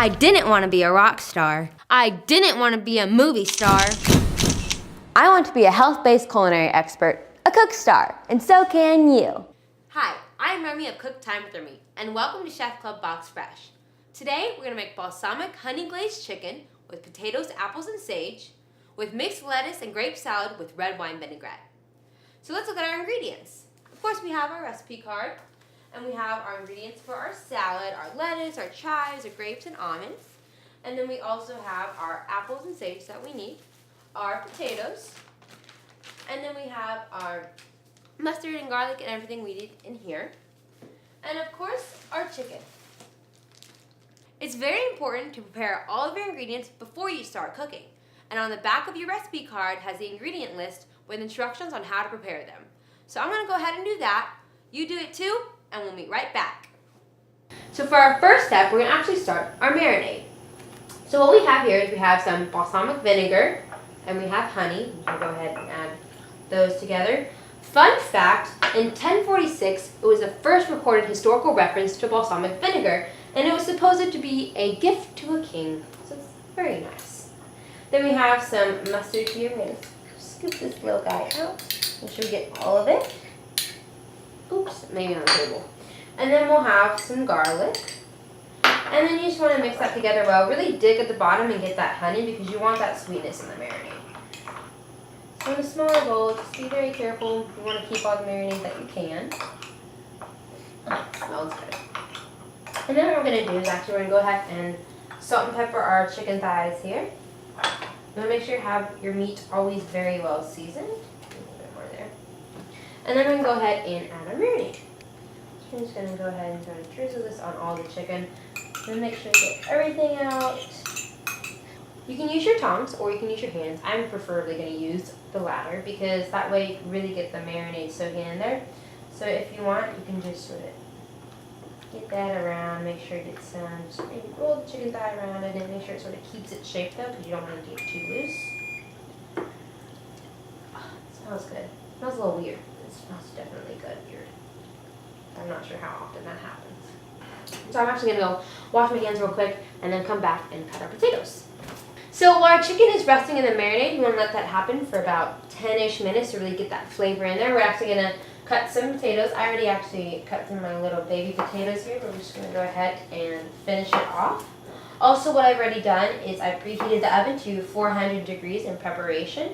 I didn't want to be a rock star. I didn't want to be a movie star. I want to be a health-based culinary expert, a cook star, and so can you. Hi, I'm Remmi of Cook Time with Remmi, and welcome to Chef Club Box Fresh. Today, we're gonna make balsamic honey glazed chicken with potatoes, apples, and sage, with mixed lettuce and grape salad with red wine vinaigrette. So let's look at our ingredients. Of course, we have our recipe card, and we have our ingredients for our salad, our lettuce, our chives, our grapes, and almonds. And then we also have our apples and sage that we need, our potatoes, and then we have our mustard and garlic and everything we need in here. And of course, our chicken. It's very important to prepare all of your ingredients before you start cooking. And on the back of your recipe card has the ingredient list with instructions on how to prepare them. So I'm gonna go ahead and do that. You do it too, and we'll meet right back. So for our first step, we're gonna actually start our marinade. So what we have here is we have some balsamic vinegar and we have honey. We can go ahead and add those together. Fun fact, in 1046, it was the first recorded historical reference to balsamic vinegar, and it was supposed to be a gift to a king. So it's very nice. Then we have some mustard here. We're gonna scoop this little guy out. Make sure we get all of it. Oops, maybe on the table. And then we'll have some garlic. And then you just want to mix that together well. Really dig at the bottom and get that honey because you want that sweetness in the marinade. So in a smaller bowl, just be very careful. You want to keep all the marinade that you can. It smells good. And then what we're going to do is actually we're going to go ahead and salt and pepper our chicken thighs here. You want to make sure you have your meat always very well seasoned. A little bit more there. And then we're going to go ahead and add our marinade. So I'm just going to go ahead and try to drizzle this on all the chicken. And make sure you get everything out. You can use your tongs or you can use your hands. I'm preferably going to use the latter because that way you can really get the marinade soaking in there. So if you want, you can just sort of get that around, make sure it gets some, just maybe roll the chicken thigh around it and make sure it sort of keeps its shape though because you don't want it to get too loose. Oh, it smells good. It smells a little weird. It smells definitely good weird. I'm not sure how often that happens. So I'm actually going to go wash my hands real quick and then come back and cut our potatoes. So while our chicken is resting in the marinade, you want to let that happen for about 10-ish minutes to really get that flavor in there. We're actually going to cut some potatoes. I already actually cut through my little baby potatoes here, but we're just going to go ahead and finish it off. Also, what I've already done is I preheated the oven to 400 degrees in preparation,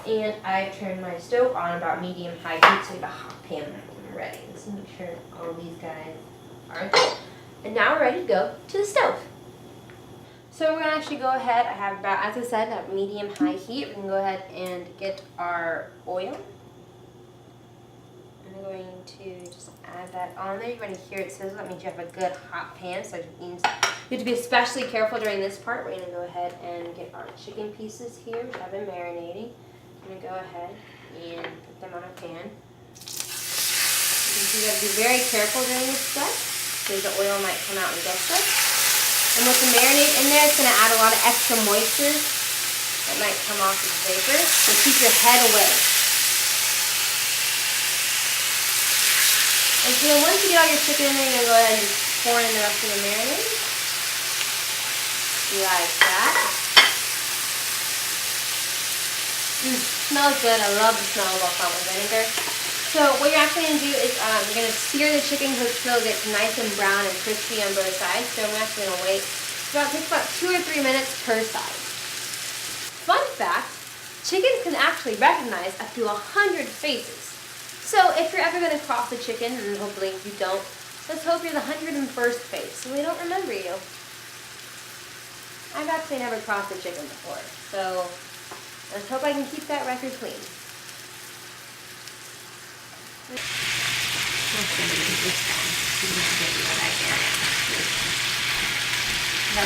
and I've turned my stove on about medium-high heat, so we have a hot pan ready. Let's make sure all these guys are good. And now we're ready to go to the stove. So we're going to actually go ahead, I have about, as I said, at medium-high heat. We can go ahead and get our oil. I'm going to just add that on there. You're going to hear it sizzle. That means you have a good hot pan. So it means you have to be especially careful during this part. We're going to go ahead and get our chicken pieces here, which I've been marinating. I'm going to go ahead and put them on a pan. You got to be very careful during this step because the oil might come out and get us. And with the marinade in there, it's going to add a lot of extra moisture that might come off as vapor. So keep your head away. And so then once you get all your chicken in there, you're going to go ahead and pour in the rest of the marinade. Like that. Smells good. I love the smell of balsamic vinegar. So what you're actually going to do is you're going to sear the chicken so it gets nice and brown and crispy on both sides. So I'm actually going to wait. It takes about 2 or 3 minutes per side. Fun fact, chickens can actually recognize up to 100 faces. So if you're ever going to cross a chicken, and hopefully you don't, let's hope you're the 101st face so they don't remember you. I've actually never crossed a chicken before, so let's hope I can keep that record clean. Now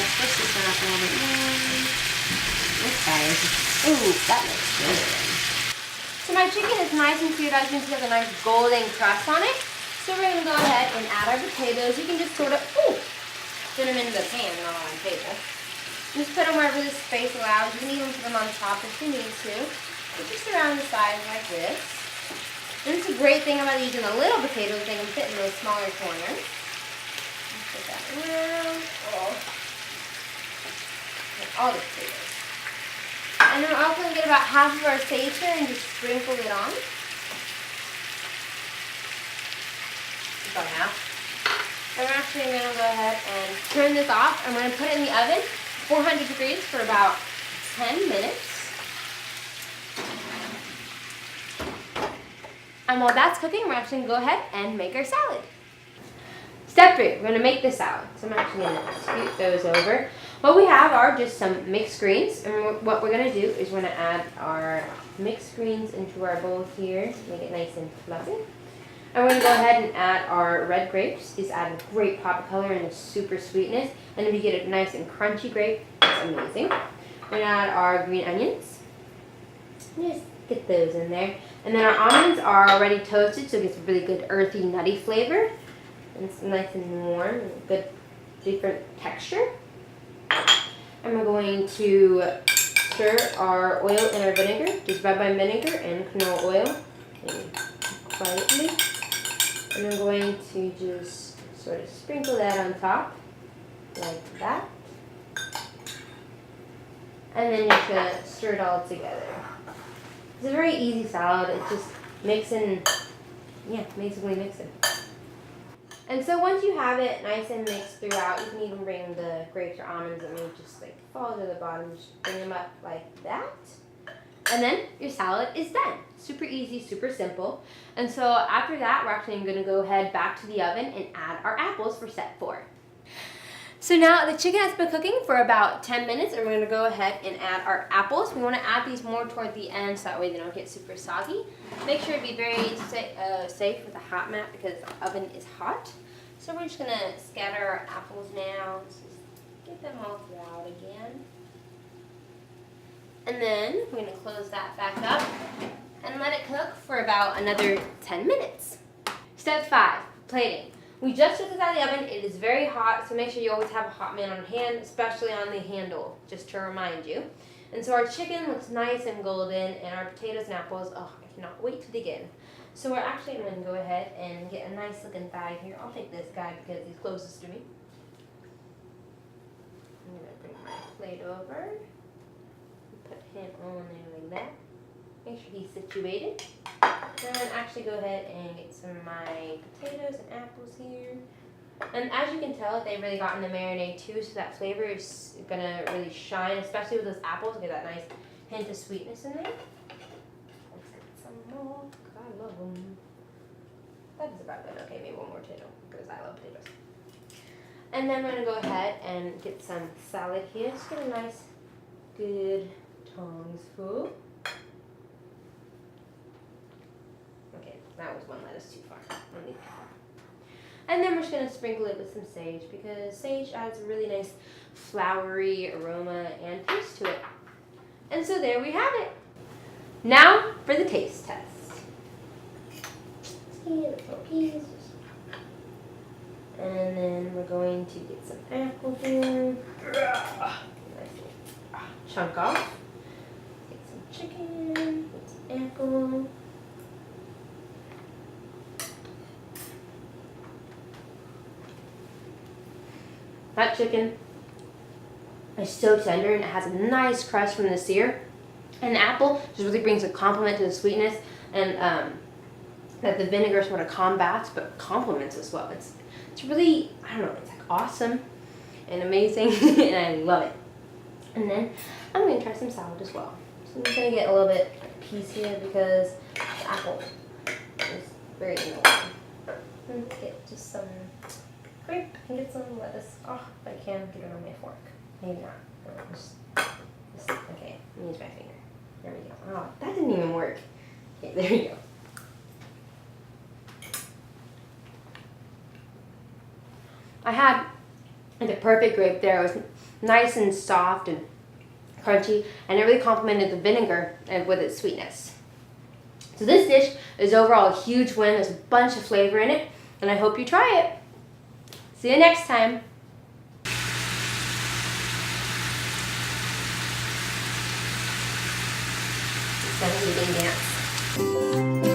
switch this one up a little bit more. This side is, ooh, that looks good. So my chicken is nice and seared. As you can see, it has a nice golden crust on it. So we're going to go ahead and add our potatoes. You can just sort of, put them into the pan, not on the table. Just put them wherever the space allows. You can even put them on top if you need to. But just around the sides like this. And it's a great thing about using the little potatoes, they can fit in those smaller corners. Put that around. Oh. Like all the potatoes. And then we're also going to get about half of our sage here and just sprinkle it on. About half. And we're actually going to go ahead and turn this off. I'm going to put it in the oven, 400 degrees for about 10 minutes. And while that's cooking, we're actually going to go ahead and make our salad. Step 3, we're going to make the salad. So I'm actually going to scoot those over. What we have are just some mixed greens. And what we're going to do is we're going to add our mixed greens into our bowl here. Make it nice and fluffy. And we're going to go ahead and add our red grapes. These add a great pop of color and a super sweetness. And if you get a nice and crunchy grape, it's amazing. We're going to add our green onions. Just get those in there. And then our almonds are already toasted, so it gets a really good earthy, nutty flavor. And it's nice and warm and good different texture. And we're going to stir our oil and our vinegar, just red wine vinegar and canola oil, and quietly. And I'm going to just sort of sprinkle that on top, like that. And then you're just going to stir it all together. It's a very easy salad. It's just mixing, basically mixing. And so once you have it nice and mixed throughout, you can even bring the grapes or almonds that may just like fall to the bottom. Just bring them up like that. And then your salad is done. Super easy, super simple. And so after that, we're actually going to go ahead back to the oven and add our apples for step 4. So now the chicken has been cooking for about 10 minutes, and we're going to go ahead and add our apples. We want to add these more toward the end so that way they don't get super soggy. Make sure to be very safe with a hot mat because the oven is hot. So we're just going to scatter our apples now. Just get them all throughout again. And then we're going to close that back up and let it cook for about another 10 minutes. Step 5, plating. We just took this out of the oven. It is very hot, so make sure you always have a hot man on hand, especially on the handle, just to remind you. And so our chicken looks nice and golden, and our potatoes and apples, I cannot wait to dig in. So we're actually going to go ahead and get a nice looking bag here. I'll take this guy because he's closest to me. I'm going to bring my plate over. Put him on there like that. Make sure he's situated. And actually go ahead and get some of my potatoes and apples here. And as you can tell, they really got in the marinade too, so that flavor is going to really shine, especially with those apples. Get that nice hint of sweetness in there. Let's get some more. I love them. That is about good. Okay, maybe one more potato because I love potatoes. And then we're going to go ahead and get some salad here. Just get a nice, good tongs full. Okay, that was one lettuce too far. And then we're just going to sprinkle it with some sage because sage adds a really nice flowery aroma and taste to it. And so there we have it. Now for the taste test. See the little pieces. And then we're going to get some apple here. Nice little chunk off. Get some chicken, get some apple. That chicken is so tender and it has a nice crust from the sear. And the apple just really brings a complement to the sweetness and that the vinegar sort of combats but complements as well. It's really, I don't know, it's like awesome and amazing and I love it. And then I'm going to try some salad as well. So I'm just going to get a little bit of piece here because the apple is very annoying. Let's get just some grape and get some lettuce. Oh, if I can, get it on my fork. Maybe not. Okay, let me use my finger. There we go. Oh, that didn't even work. Okay, there we go. I had the perfect grape there. It was nice and soft and crunchy, and it really complemented the vinegar and with its sweetness. So this dish is overall a huge win. There's a bunch of flavor in it, and I hope you try it. See you next time. It's an eating dance.